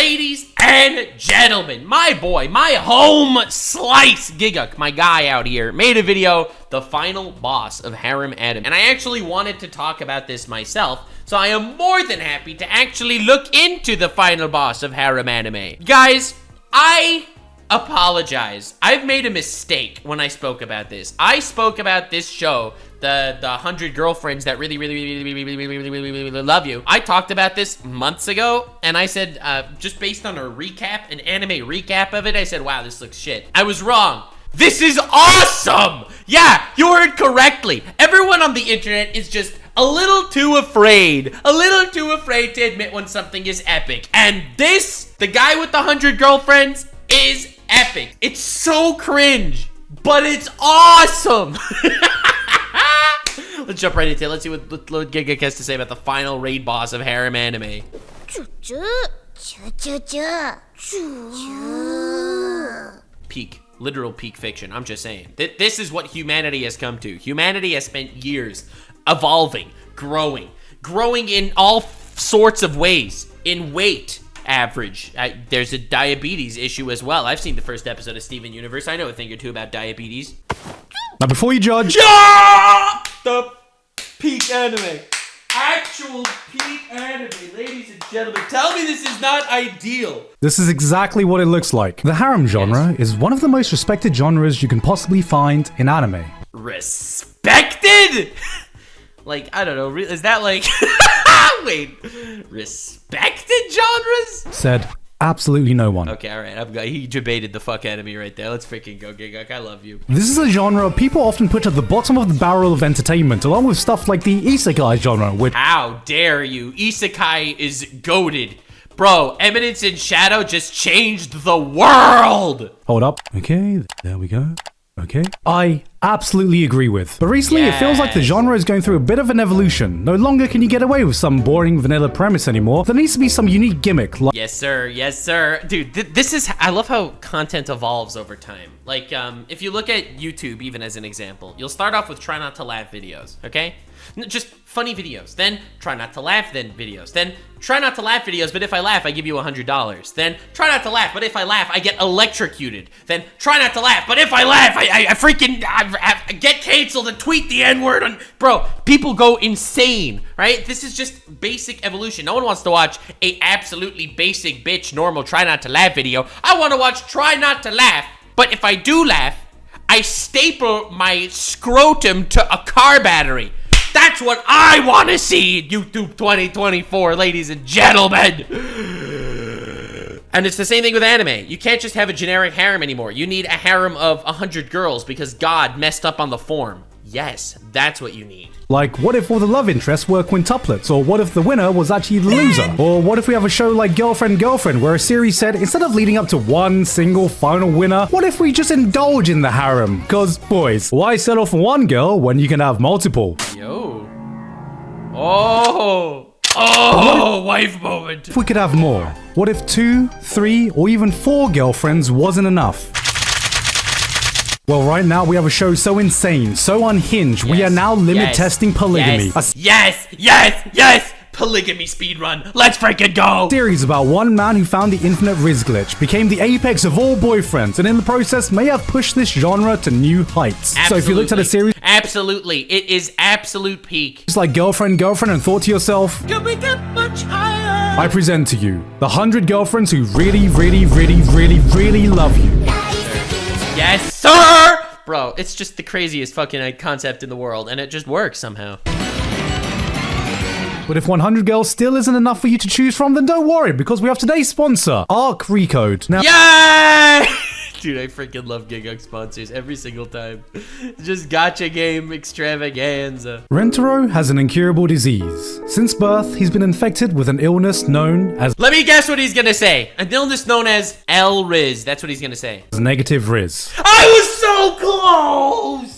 ladies and gentlemen, my boy, my home slice, Gigguk, my guy out here, made a video, the final boss of Harem Anime. And I actually wanted to talk about this myself, so I am more than happy to actually look into the final boss of Harem Anime. Guys, I apologize. I've made a mistake when I spoke about this. I spoke about this show, the 100 girlfriends that really love you. I talked about this months ago, and I said, just based on a recap, an anime recap of it, I said, wow, this looks shit. I was wrong. This is awesome! Yeah, you heard correctly. Everyone on the internet is just a little too afraid to admit when something is epic. And this, the guy with the 100 girlfriends, is epic. It's so cringe, but it's awesome. Let's jump right into it. Let's see what Gigguk has to say about the final raid boss of Harem Anime. Peak. Literal peak fiction. I'm just saying. This is what humanity has come to. Humanity has spent years evolving, growing in all sorts of ways. In weight, average. There's a diabetes issue as well. I've seen the first episode of Steven Universe. I know a thing or two about diabetes. Now, before you judge, the peak anime. Actual peak anime, ladies and gentlemen. Tell me this is not ideal. this is exactly what it looks like. The harem genre is one of the most respected genres you can possibly find in anime. Respected? Like, I don't know. Is that like... Wait. Respected genres? Said absolutely no one. Okay, alright. He debated the fuck out of me right there. Let's freaking go, Gigguk. I love you. This is a genre people often put at the bottom of the barrel of entertainment, along with stuff like the isekai genre, which... How dare you? Isekai is goated. Bro, Eminence in Shadow just changed the world! Hold up. Okay, there we go. Okay. I absolutely agree with. But recently it feels like the genre is going through a bit of an evolution. No longer can you get away with some boring vanilla premise anymore. There needs to be some unique gimmick. Like yes, sir. Yes, sir. Dude, this is... I love how content evolves over time. Like, if you look at YouTube, even as an example, you'll start off with try not to laugh videos, okay? Just funny videos. Then try not to laugh then videos. Then try not to laugh videos, but if I laugh, I give you $100. Then try not to laugh, but if I laugh, I get electrocuted. Then try not to laugh, but if I laugh, I freaking I get canceled and tweet the N-word on... Bro, people go insane, right? This is just basic evolution. No one wants to watch a absolutely basic bitch normal try not to laugh video. I want to watch try not to laugh, but if I do laugh, I staple my scrotum to a car battery. That's what I want to see in YouTube 2024, ladies and gentlemen. And it's the same thing with anime. You can't just have a generic harem anymore. You need a harem of 100 girls because God messed up on the form. Yes, that's what you need. Like, what if all the love interests were quintuplets? Or what if the winner was actually the loser? Or what if we have a show like Girlfriend, where a series said, instead of leading up to one single final winner, what if we just indulge in the harem? Cause, boys, why settle for one girl when you can have multiple? Yo. Oh, wife moment. If we could have more? What if 2, 3, or even 4 girlfriends wasn't enough? Well, right now we have a show so insane, so unhinged, we are now limit testing polygamy. Yes! Polygamy speedrun. Let's freaking go! Series about one man who found the infinite Rizz glitch, became the apex of all boyfriends, and in the process may have pushed this genre to new heights. Absolutely. So if you looked at a series... Absolutely. It is absolute peak. Just like Girlfriend, and thought to yourself... Can we get much higher? I present to you the 100 girlfriends who really love you. Yes, sir! Bro, it's just the craziest fucking concept in the world, and it just works somehow. But if 100 girls still isn't enough for you to choose from, then don't worry, because we have today's sponsor, Arc Recode. Now, yay! Dude, I freaking love Gigguk sponsors every single time. Just gacha game extravaganza. Rentaro has an incurable disease. Since birth, he's been infected with an illness known as... Let me guess what he's gonna say. An illness known as Rizz. That's what he's gonna say. Negative Rizz. I was so close!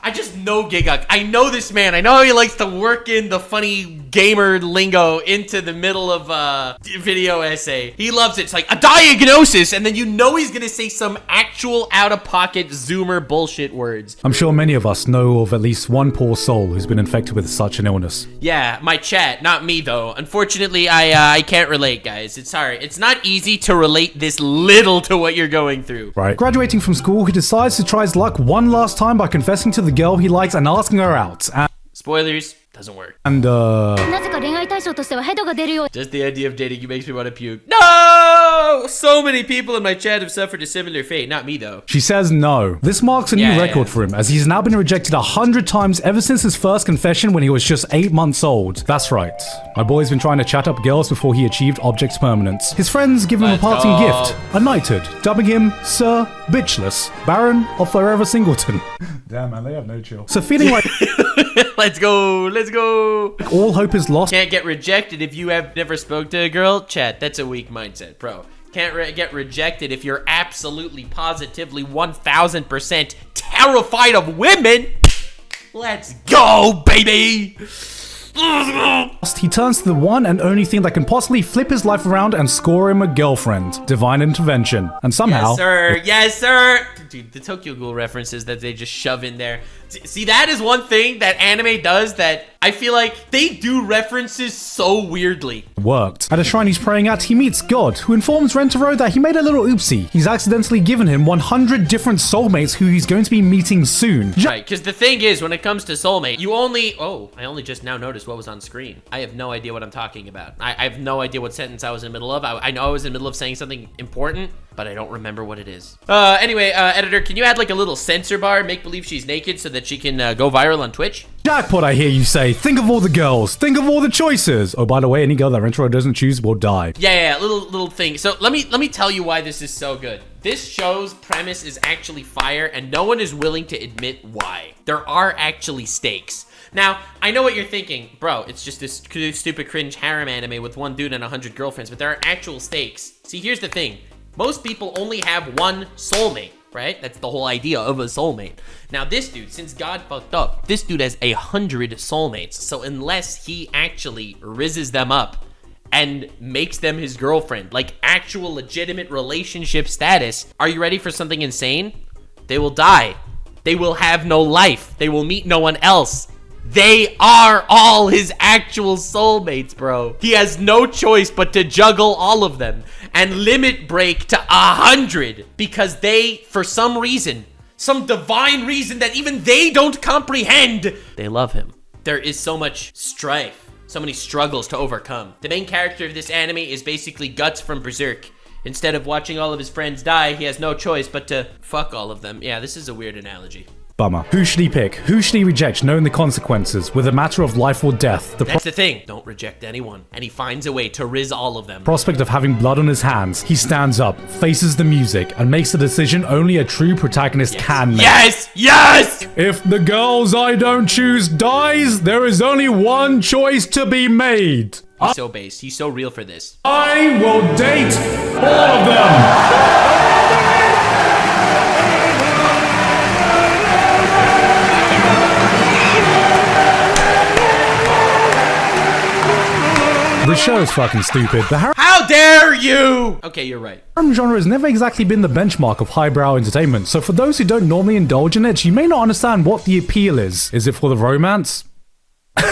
I just know Gigguk. I know this man. I know how he likes to work in the funny gamer lingo into the middle of a video essay. He loves it. It's like a diagnosis, and then you know he's gonna say some actual out-of-pocket Zoomer bullshit words. I'm sure many of us know of at least one poor soul who's been infected with such an illness. Yeah, my chat, not me though. Unfortunately, I can't relate, guys. It's sorry. It's not easy to relate this little to what you're going through. Right. Graduating from school, he decides to try his luck one last time by confessing to the girl he likes and asking her out. Spoilers. Doesn't work. And Just the idea of dating you makes me want to puke. No! So many people in my chat have suffered a similar fate. Not me, though. she says no. This marks a new record for him, as he's now been rejected 100 times ever since his first confession when he was just 8 months old. That's right. My boy's been trying to chat up girls before he achieved object permanence. His friends give him a parting gift, a knighthood, dubbing him Sir Bitchless, Baron of Forever Singleton. Damn, man, they have no chill. So feeling like Let's go. Let's go. all hope is lost. Can't get rejected if you have never spoke to a girl. Chat, that's a weak mindset, bro. Can't get rejected if you're absolutely, positively, 1000% terrified of women. Let's go, baby. He turns to the one and only thing that can possibly flip his life around and score him a girlfriend. Divine intervention. And somehow... Yes, sir. Yes, sir. Dude, the Tokyo Ghoul references that they just shove in there. See, that is one thing that anime does that I feel like they do references so weirdly. worked. At a shrine he's praying at, he meets God, who informs Rentaro that he made a little oopsie. He's accidentally given him 100 different soulmates who he's going to be meeting soon. Right, because the thing is, when it comes to soulmate, you only... Oh, I only just now noticed what was on screen. I have no idea what I'm talking about. I have no idea what sentence I was in the middle of. I know I was in the middle of saying something important, but I don't remember what it is. Anyway, editor, can you add like a little censor bar, make believe she's naked so that she can go viral on Twitch? Jackpot, I hear you say. Think of all the girls. Think of all the choices. Oh, by the way, any girl that Rentaro doesn't choose will die. Yeah, little thing. So let me tell you why this is so good. This show's premise is actually fire, and no one is willing to admit why. There are actually stakes. Now, I know what you're thinking. Bro, it's just this stupid cringe harem anime with one dude and 100 girlfriends, but there are actual stakes. See, here's the thing. Most people only have one soulmate, right? That's the whole idea of a soulmate. Now, this dude, since God fucked up, this dude has 100 soulmates. So unless he actually rizzes them up and makes them his girlfriend, like actual legitimate relationship status, are you ready for something insane? They will die. They will have no life. They will meet no one else. They are all his actual soulmates, bro. He has no choice but to juggle all of them and limit break to 100 because they, for some reason, some divine reason that even they don't comprehend, they love him. There is so much strife, so many struggles to overcome. The main character of this anime is basically Guts from Berserk. Instead of watching all of his friends die, he has no choice but to fuck all of them. Yeah, this is a weird analogy. Bummer. Who should he pick? Who should he reject, knowing the consequences, with a matter of life or death? That's the thing. Don't reject anyone. And he finds a way to rizz all of them. Prospect of having blood on his hands, he stands up, faces the music, and makes a decision only a true protagonist can make. Yes! Yes! If the girls I don't choose dies, there is only one choice to be made. He's so based. He's so real for this. I will date all of them. The show is fucking stupid. The How dare you! Okay, you're right. harem genre has never exactly been the benchmark of highbrow entertainment, so for those who don't normally indulge in it, you may not understand what the appeal is. Is it for the romance? No.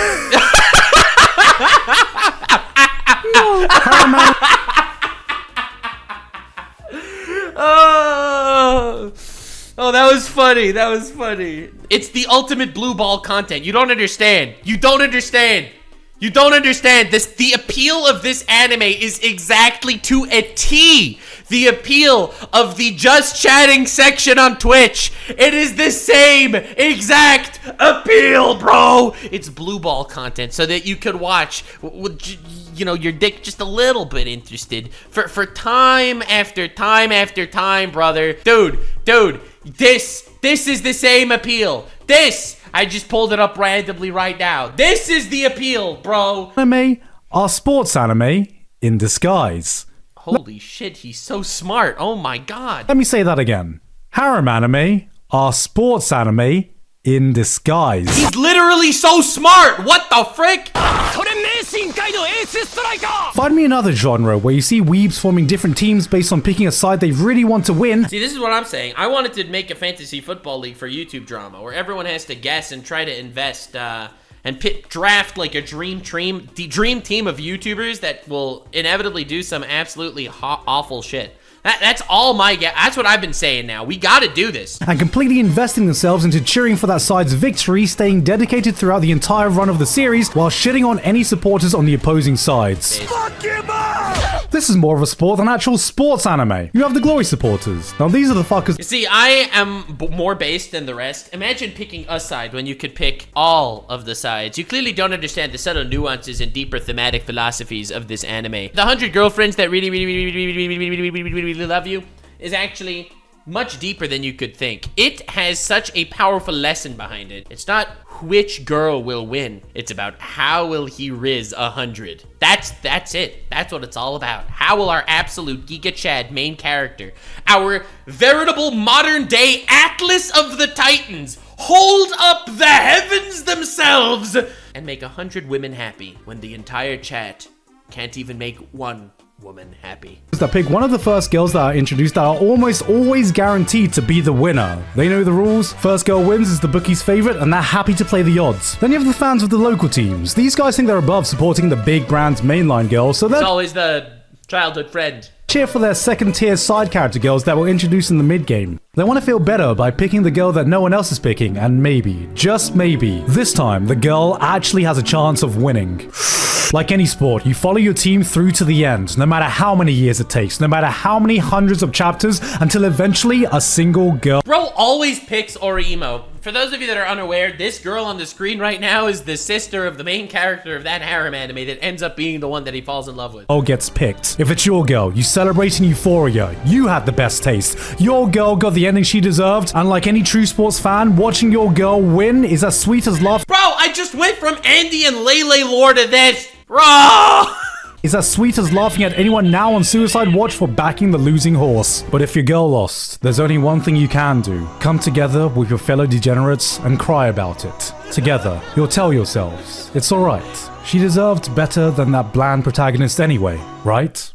Oh, that was funny. That was funny. It's the ultimate blue ball content. You don't understand. You don't understand. You don't understand. The appeal of this anime is exactly to a T the appeal of the just chatting section on Twitch. It is the same exact appeal, bro. It's blue ball content so that you could watch with, you know, your dick just a little bit interested for time after time after time, brother. Dude, this is the same appeal. I just pulled it up randomly right now. This is the appeal, bro. Anime are sports anime in disguise. Holy shit, he's so smart. Oh my god. Let me say that again. Harem anime are sports anime in disguise. He's literally so smart! What the frick? Find me another genre where you see weebs forming different teams based on picking a side they really want to win. See, this is what I'm saying. I wanted to make a fantasy football league for YouTube drama where everyone has to guess and try to invest, and draft like a dream team of YouTubers that will inevitably do some absolutely awful shit. That's all that's what I've been saying now. We gotta do this. And completely investing themselves into cheering for that side's victory, staying dedicated throughout the entire run of the series while shitting on any supporters on the opposing sides. Fuck him up! This is more of a sport than actual sports anime. You have the glory supporters. Now these are the fuckers. You see, I am more based than the rest. Imagine picking a side when you could pick all of the sides. You clearly don't understand the subtle nuances and deeper thematic philosophies of this anime. The 100 girlfriends that really love you is actually much deeper than you could think. It has such a powerful lesson behind it. It's not which girl will win. It's about how will he Rizz 100. That's it. That's what it's all about. How will our absolute Giga Chad main character, our veritable modern day Atlas of the Titans, hold up the heavens themselves and make 100 women happy when the entire chat can't even make one woman happy. That pick one of the first girls that are introduced that are almost always guaranteed to be the winner. They know the rules. First girl wins is the bookie's favorite, and they're happy to play the odds. Then you have the fans of the local teams. These guys think they're above supporting the big brand's mainline girls, so it's always the childhood friend. Cheer for their second-tier side character girls that were introduced in the mid-game. They want to feel better by picking the girl that no one else is picking, and maybe, just maybe, this time the girl actually has a chance of winning. Like any sport, you follow your team through to the end, no matter how many years it takes, no matter how many hundreds of chapters, until eventually a single girl. Bro always picks Orimo. For those of you that are unaware, this girl on the screen right now is the sister of the main character of that Harem anime that ends up being the one that he falls in love with. Oh, gets picked. If it's your girl, you celebrate in euphoria. You had the best taste. Your girl got the ending she deserved, and like any true sports fan, watching your girl win is as sweet as love. Bro, I just went from Andy and Lele Lore to this. Bro! Is as sweet as laughing at anyone now on Suicide Watch for backing the losing horse. But if your girl lost, there's only one thing you can do. Come together with your fellow degenerates and cry about it. Together, you'll tell yourselves, it's alright. She deserved better than that bland protagonist anyway, right?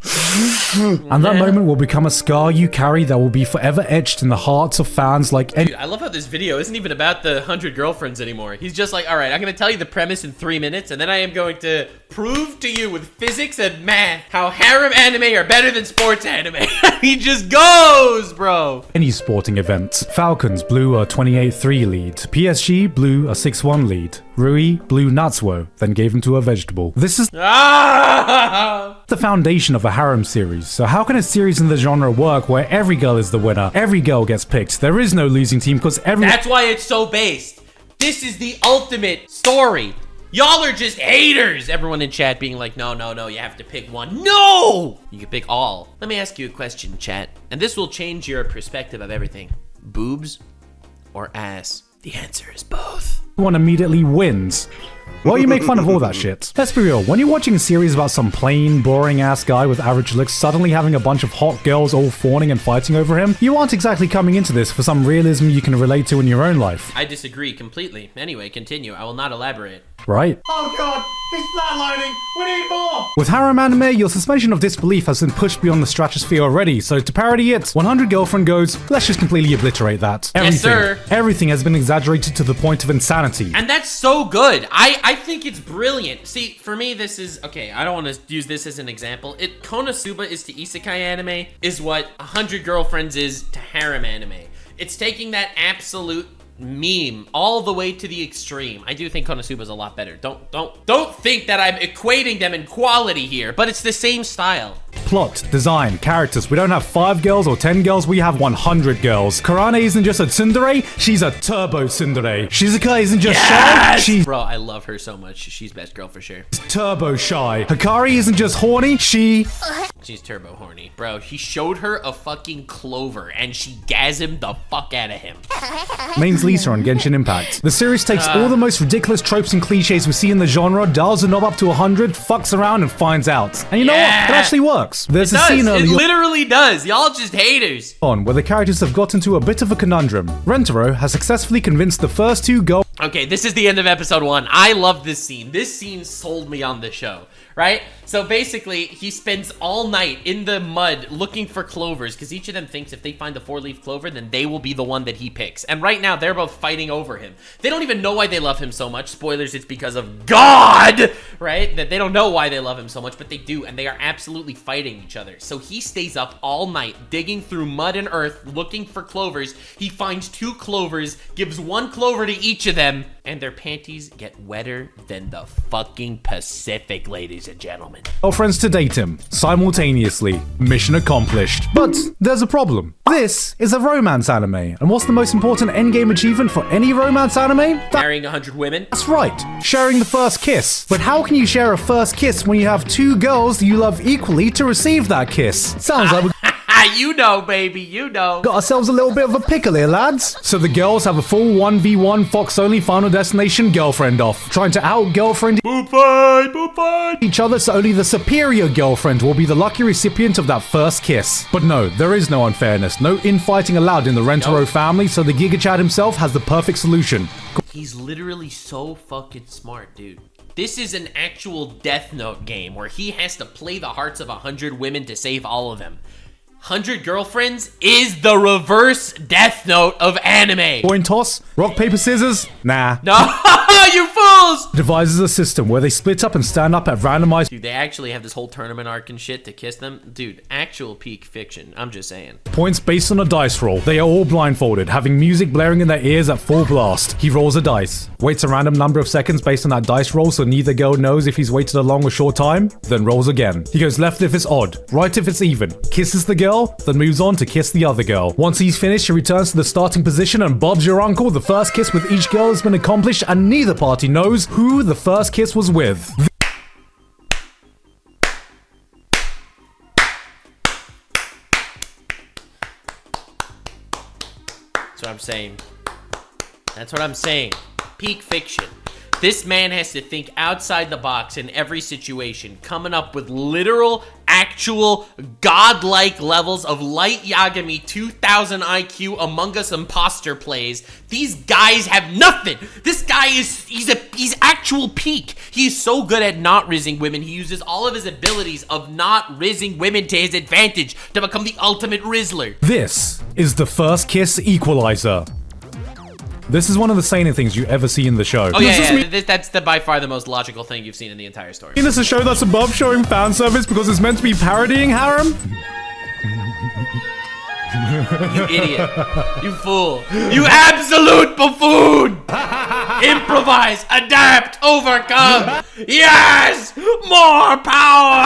And that moment will become a scar you carry that will be forever etched in the hearts of fans like any— Dude, I love how this video isn't even about the 100 girlfriends anymore. He's just like, alright, I'm gonna tell you the premise in 3 minutes, and then I am going to prove to you with physics and math how harem anime are better than sports anime. He just goes, bro. Any sporting event. Falcons blew a 28-3 lead. PSG blew a 6-1 lead. Rui blew Natsuo, then gave him to a vegetable. This is the foundation of a harem series. So how can a series in the genre work where every girl is the winner? Every girl gets picked. There is no losing team because That's why it's so based. This is the ultimate story. Y'all are just haters. Everyone in chat being like, no, you have to pick one. No! You can pick all. Let me ask you a question, chat. And this will change your perspective of everything. Boobs or ass? The answer is both. One immediately wins. Well, you make fun of all that shit. Let's be real, when you're watching a series about some plain, boring-ass guy with average looks suddenly having a bunch of hot girls all fawning and fighting over him, you aren't exactly coming into this for some realism you can relate to in your own life. I disagree completely. Anyway, continue. I will not elaborate. Right? Oh god, he's flatlining! We need more! With harem anime, your suspension of disbelief has been pushed beyond the stratosphere already, so to parody it, 100 girlfriend goes, let's just completely obliterate that. Yes, sir. Everything has been exaggerated to the point of insanity. And that's so good. I think it's brilliant. See, for me, this is, okay, I don't want to use this as an example. Konosuba is to isekai anime, is what 100 girlfriends is to harem anime. It's taking that absolute meme all the way to the extreme. I do think Konosuba is a lot better. Don't think that I'm equating them in quality here, but it's the same style. Plot, design, characters. We don't have 5 girls or 10 girls, we have 100 girls. Karane isn't just a tsundere, she's a turbo tsundere. Shizuka isn't just shy, she's— Bro, I love her so much. She's best girl for sure. turbo shy. Hikari isn't just horny, she's turbo horny. Bro, he showed her a fucking clover and she gasmed the fuck out of him. Main's Lisa on Genshin Impact. The series takes all the most ridiculous tropes and cliches we see in the genre, dials the knob up to 100, fucks around and finds out. And you know what? It actually works. works. There's a scene It early literally does. Y'all just haters. on where the characters have got into a bit of a conundrum. Rentaro has successfully convinced the first two girls. Okay, this is the end of episode 1. I love this scene. This scene sold me on the show, right? So basically, he spends all night in the mud looking for clovers because each of them thinks if they find the 4-leaf clover, then they will be the one that he picks. And right now, they're both fighting over him. They don't even know why they love him so much. Spoilers, it's because of God, right? That they don't know why they love him so much, but they do, and they are absolutely fighting each other. So he stays up all night, digging through mud and earth, looking for clovers. He finds 2 clovers, gives 1 clover to each of them, and their panties get wetter than the fucking Pacific, ladies and gentlemen. Girlfriends to date him simultaneously. Mission accomplished. But there's a problem. This is a romance anime, and what's the most important endgame achievement for any romance anime? Marrying 100 women? That's right, sharing the first kiss. But how can you share a first kiss when you have 2 girls you love equally to receive that kiss? Sounds like we You know, baby, you know. got ourselves a little bit of a pickle here, lads. So the girls have a full 1v1 Fox-only Final Destination girlfriend off, trying to out-girlfriend Boop fight! each other so only the superior girlfriend will be the lucky recipient of that first kiss. But no, there is no unfairness, no infighting allowed in the Rentaro family, so the Giga Chad himself has the perfect solution. He's literally so fucking smart, dude. This is an actual Death Note game where he has to play the hearts of 100 women to save all of them. 100 Girlfriends is the reverse Death Note of anime. Coin toss? Rock, paper, scissors? Nah. No, you fools! Devises a system where they split up and stand up at randomized Dude, they actually have this whole tournament arc and shit to kiss them. Dude, actual peak fiction. I'm just saying. points based on a dice roll. They are all blindfolded, having music blaring in their ears at full blast. He rolls a dice, waits a random number of seconds based on that dice roll so neither girl knows if he's waited a long or short time, then rolls again. He goes left if it's odd, right if it's even, kisses the girl, then moves on to kiss the other girl. Once he's finished, he returns to the starting position and Bob's your uncle. The first kiss with each girl has been accomplished and neither party knows who the first kiss was with. That's what I'm saying. That's what I'm saying. Peak fiction. This man has to think outside the box in every situation, coming up with literal, actual, godlike levels of Light Yagami 2000 IQ Among Us imposter plays. These guys have nothing. This guy he's actual peak. He's so good at not rizzing women. He uses all of his abilities of not rizzing women to his advantage to become the ultimate rizzler. This is the first kiss equalizer. This is one of the sanest things you ever see in the show. Oh yeah, that's by far the most logical thing you've seen in the entire story. This is a show that's above showing fan service because it's meant to be parodying Harem? You idiot. You fool. You absolute buffoon! Improvise, adapt, overcome! Yes! More power!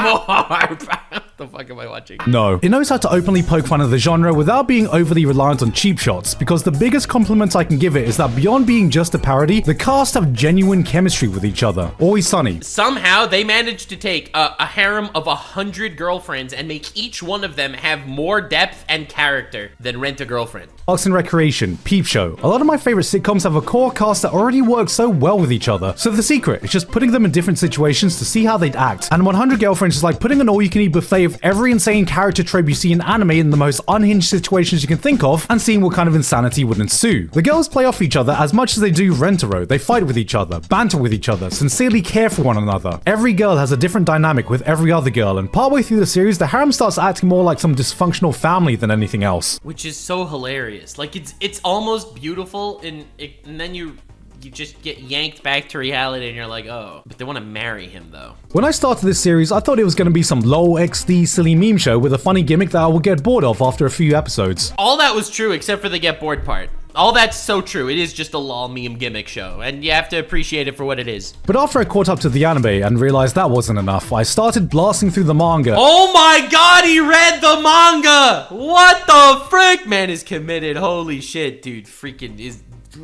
More power! What the fuck am I watching? No. It knows how to openly poke fun of the genre without being overly reliant on cheap shots, because the biggest compliment I can give it is that beyond being just a parody, the cast have genuine chemistry with each other. Always sunny. Somehow, they managed to take a harem of 100 girlfriends and make each one of them have more depth and character than Rent a Girlfriend. Parks and Recreation, Peep Show. A lot of my favorite sitcoms have a core cast that already works so well with each other. So the secret is just putting them in different situations to see how they'd act. And 100 Girlfriends is like putting an all-you-can-eat buffet of every insane character trope you see in anime in the most unhinged situations you can think of, and seeing what kind of insanity would ensue. The girls play off each other as much as they do Rentaro. They fight with each other, banter with each other, sincerely care for one another. Every girl has a different dynamic with every other girl, and partway through the series, the harem starts acting more like some dysfunctional family than anything else. Which is so hilarious. Like, it's almost beautiful, and then you just get yanked back to reality and you're like, oh, but they want to marry him though. When I started this series, I thought it was going to be some lol XD silly meme show with a funny gimmick that I would get bored of after a few episodes. All that was true except for the get bored part. All that's so true. It is just a lol meme gimmick show, and you have to appreciate it for what it is. But after I caught up to the anime and realized that wasn't enough, I started blasting through the manga. Oh my god, he read the manga! What the frick? Man is committed. Holy shit, dude. Freaking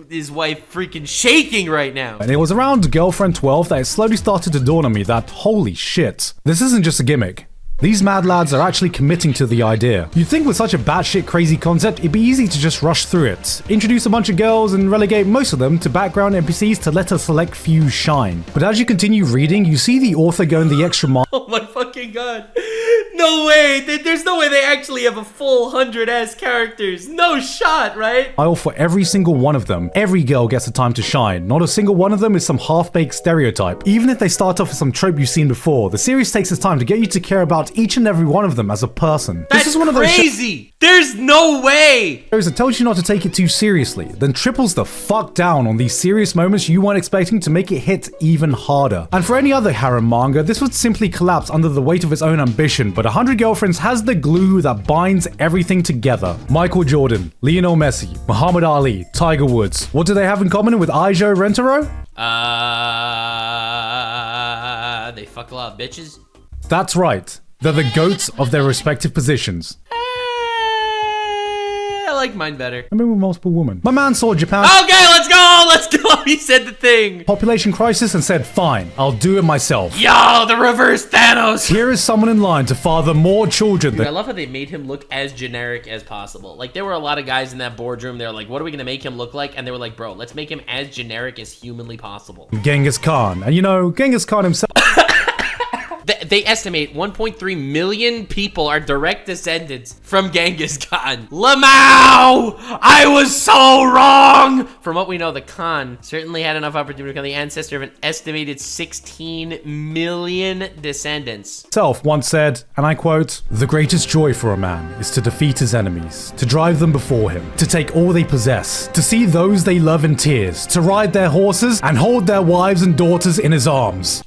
his wife freaking shaking right now. And it was around Girlfriend 12 that it slowly started to dawn on me that, holy shit, this isn't just a gimmick. These mad lads are actually committing to the idea. You'd think with such a batshit crazy concept, it'd be easy to just rush through it. Introduce a bunch of girls and relegate most of them to background NPCs to let a select few shine. But as you continue reading, you see the author going the extra mile. Oh my fucking god. No way. There's no way they actually have a full 100 characters. No shot, right? For every single one of them. Every girl gets a time to shine. Not a single one of them is some half-baked stereotype. Even if they start off with some trope you've seen before, the series takes its time to get you to care about each and every one of them as a person. That's this is one of those crazy. There's no way. shows that tells you not to take it too seriously, then triples the fuck down on these serious moments you weren't expecting to make it hit even harder. And for any other harem manga, this would simply collapse under the weight of its own ambition, but 100 Girlfriends has the glue that binds everything together. Michael Jordan, Lionel Messi, Muhammad Ali, Tiger Woods. What do they have in common with Aijo Rentaro? They fuck a lot of bitches. That's right. They're the goats of their respective positions. I like mine better. I mean, with multiple women. My man saw Japan. Okay, let's go. Let's go. He said the thing. Population crisis and said, fine, I'll do it myself. Yo, the reverse Thanos. Here is someone in line to father more children. Dude, I love how they made him look as generic as possible. Like, there were a lot of guys in that boardroom. They're like, what are we going to make him look like? And they were like, bro, let's make him as generic as humanly possible. Genghis Khan. And you know, Genghis Khan himself. They estimate 1.3 million people are direct descendants from Genghis Khan. Lamau! I was so wrong! From what we know, the Khan certainly had enough opportunity to become the ancestor of an estimated 16 million descendants. Himself once said, and I quote, "The greatest joy for a man is to defeat his enemies, to drive them before him, to take all they possess, to see those they love in tears, to ride their horses and hold their wives and daughters in his arms."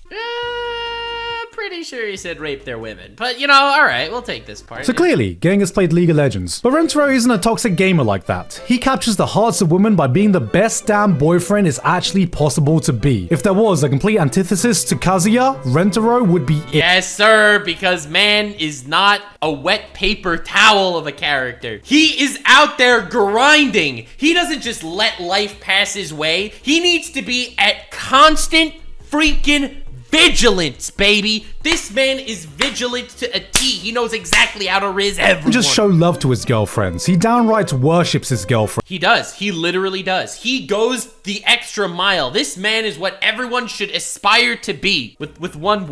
Pretty sure he said rape their women. But, you know, alright, we'll take this part. So clearly, Genghis played League of Legends. But Rentaro isn't a toxic gamer like that. He captures the hearts of women by being the best damn boyfriend it's actually possible to be. If there was a complete antithesis to Kazuya, Rentaro would be it. Yes, sir, because man is not a wet paper towel of a character. He is out there grinding. He doesn't just let life pass his way. He needs to be at constant freaking vigilance, baby. This man is vigilant to a T. He knows exactly how to Rizz everyone. Just show love to his girlfriends. He downright worships his girlfriend. He does. He literally does. He goes the extra mile. This man is what everyone should aspire to be with one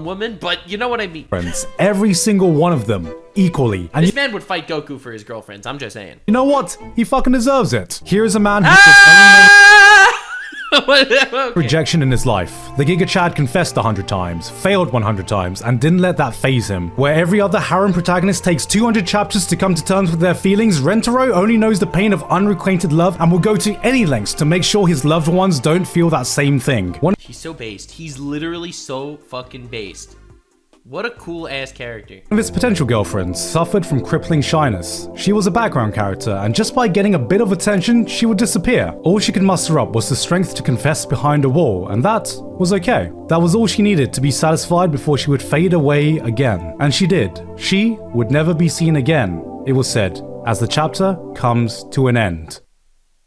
woman, but you know what I mean. Friends, every single one of them equally. And this man would fight Goku for his girlfriends. I'm just saying. You know what? He fucking deserves it. Here is a man who Okay. rejection in his life. The Giga Chad confessed 100 times, failed 100 times, and didn't let that phase him. Where every other harem protagonist takes 200 chapters to come to terms with their feelings, Rentaro only knows the pain of unrequited love and will go to any lengths to make sure his loved ones don't feel that same thing. He's so based. He's literally so fucking based. What a cool ass character. One of his potential girlfriends suffered from crippling shyness. She was a background character, and just by getting a bit of attention, she would disappear. All she could muster up was the strength to confess behind a wall, and that was okay. That was all she needed to be satisfied before she would fade away again. And she did. She would never be seen again, it was said, as the chapter comes to an end.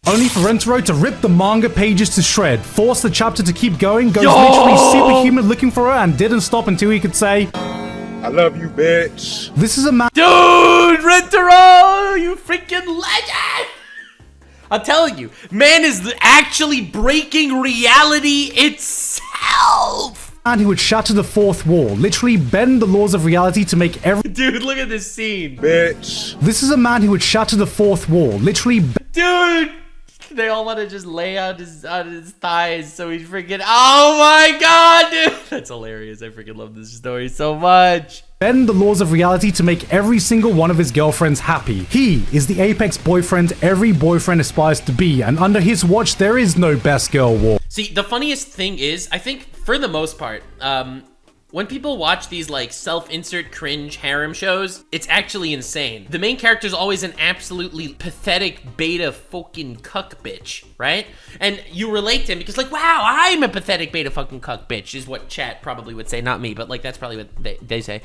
Only for Rentaro to rip the manga pages to shred, force the chapter to keep going, goes literally superhuman looking for her, and didn't stop until he could say, I love you, bitch. This is a man. Dude, Rentaro, you freaking legend! I'm telling you, man is actually breaking reality itself. Man who would shatter the fourth wall, literally bend the laws of reality to make every. Dude, look at this scene. Bitch. This is a man who would shatter the fourth wall, literally. Dude, they all want to just lay on his thighs, so he's freaking. Oh my god, dude, that's hilarious. I freaking love this story so much. Bend the laws of reality to make every single one of his girlfriends happy. He is the apex boyfriend every boyfriend aspires to be, and under his watch, there is no best girl war. See, the funniest thing is, I think for the most part, when people watch these like self-insert cringe harem shows, it's actually insane. The main character is always an absolutely pathetic beta fucking cuck bitch, right? And you relate to him because like, wow, I'm a pathetic beta fucking cuck bitch is what chat probably would say, not me, but like that's probably what they say.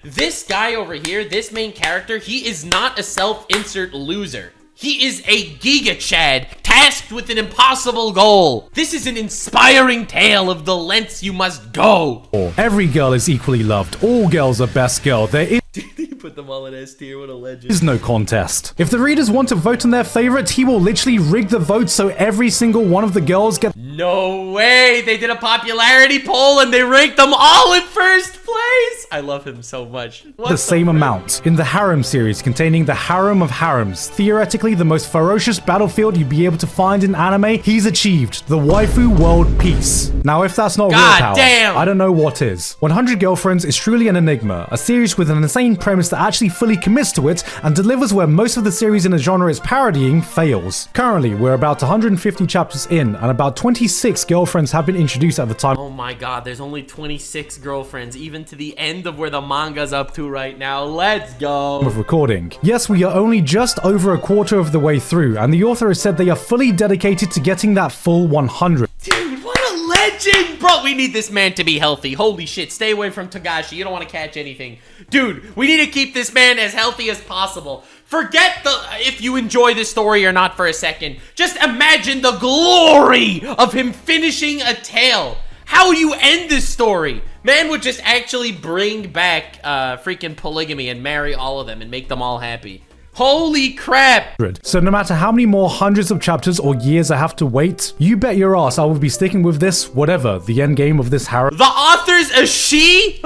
This guy over here, this main character, he is not a self-insert loser. He is a Giga Chad tasked with an impossible goal. This is an inspiring tale of the lengths you must go. Every girl is equally loved. All girls are best girl. There is You put them all in S tier, what a legend. is no contest. If the readers want to vote on their favorite, he will literally rig the vote so every single one of the girls gets No way! They did a popularity poll and they ranked them all in first place! I love him so much. What the same amount. In the Harem series containing the Harem of Harems, theoretically the most ferocious battlefield you'd be able to find in anime, he's achieved the waifu world peace. Now if that's not real God power, damn. I don't know what is. 100 Girlfriends is truly an enigma, a series with an insane premise that actually fully commits to it and delivers where most of the series in a genre it's parodying fails. Currently, we're about 150 chapters in and about 26 girlfriends have been introduced at the time Oh my god, there's only 26 girlfriends, even to the end of where the manga's up to right now. Let's go. of recording. Yes, we are only just over a quarter of the way through, and the author has said they are fully dedicated to getting that full 100. Dude, what a legend! Bro, we need this man to be healthy. Holy shit, stay away from Togashi. You don't want to catch anything. Dude, we need to keep this man as healthy as possible. Forget if you enjoy this story or not for a second. Just imagine the glory of him finishing a tale. How would you end this story? Man would just actually bring back freaking polygamy and marry all of them and make them all happy. Holy crap! So no matter how many more hundreds of chapters or years I have to wait, you bet your ass I will be sticking with this, whatever the end game of this Harem. The author's a she?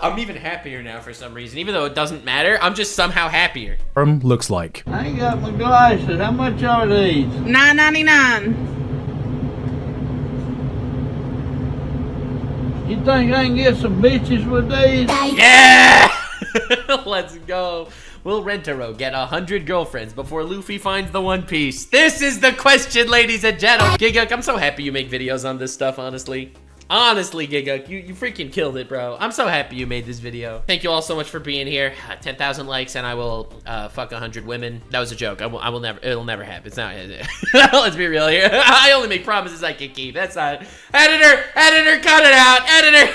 I'm even happier now for some reason. Even though it doesn't matter, I'm just somehow happier. Looks like. I ain't got my glasses. How much are these? $9.99. You think I can get some bitches with these? Yeah! Let's go. Will Rentaro get 100 girlfriends before Luffy finds the One Piece? This is the question, ladies and gentlemen. Gigguk, I'm so happy you make videos on this stuff, honestly. Honestly, Gigguk, you freaking killed it, bro. I'm so happy you made this video. Thank you all so much for being here. 10,000 likes and I will fuck 100 women. That was a joke. I will never, it'll never happen. It's not, let's be real here. I only make promises I can keep. That's not, editor, cut it out, editor.